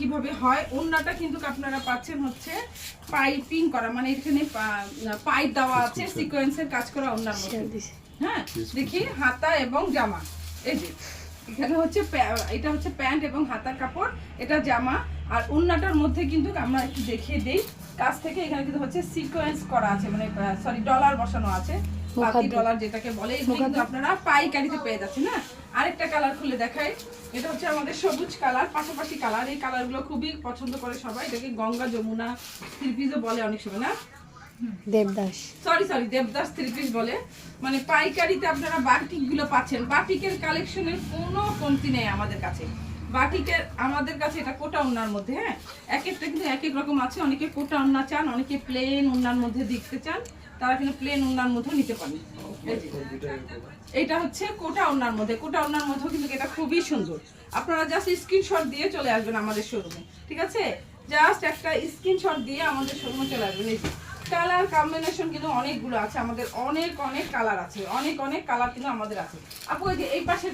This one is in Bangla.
কিভাবে হয় ওন্নাটা কিন্তু আপনারা পাচ্ছেন হচ্ছে পাইপিং করা, মানে এখানে পাইপ দেওয়া আছে, সিকোয়েন্সের কাজ করা ওন্নার মধ্যে। হ্যাঁ, দেখি হাতা এবং জামা, এই যে এখানে হচ্ছে এটা হচ্ছে প্যান্ট এবং হাতার কাপড়, এটা জামা। আর ওন্নাটার মধ্যে কিন্তু আমরা একটু দেখিয়ে দেই কাছ থেকে, এখানে কিন্তু হচ্ছে সিকোয়েন্স করা আছে, মানে সরি ডলার বসানো আছে, পাতি ডলার যেটাকে বলে। এগুলো কিন্তু আপনারা পাইকারিতে পেয়ে যাচ্ছেন। না আরেকটা কালার খুলে দেখাই, এটা হচ্ছে আমাদের সবুজ কালার, পাশাপাশি কালার। এই কালারগুলো খুবই পছন্দ করে সবাই, এটাকে গঙ্গা যমুনা থ্রি পিসও বলে অনেক সময়, না Devdas, sorry Devdas three piece বলে। মানে পাইকারিতে আপনারা বাটিকগুলো পাচ্ছেন। বাটিকের কালেকশনের কোনো কমতি নেই আমাদের কাছে। বাটিকের আমাদের কাছে এটা কোটা ওন্নার মধ্যে, হ্যাঁ এক একটা কিন্তু এক এক রকম আছে। অনেকে কোটা ওন্না চান, অনেকে প্লেন ওন্নার মধ্যে দেখতে চান, তারা কিন্তু প্লেন ওন্নার মধ্যে নিতে পারেন। এটা হচ্ছে কোটা ওন্নার মধ্যে, কোটা ওন্নার মধ্যে কিন্তু এটা খুবই সুন্দর। আপনারা জাস্ট স্ক্রিনশট দিয়ে চলে আসবেন আমাদের শোরুমে, ঠিক আছে? জাস্ট একটা স্ক্রিনশট দিয়ে আমাদের শোরুমে চলে আসবেন। এই কালার কম্বিনেশন কিন্তু অনেকগুলো আছে আমাদের, অনেক কালার আছে, অনেক কালার কিন্তু আমাদের আছে। আপু এই যে এই পাশে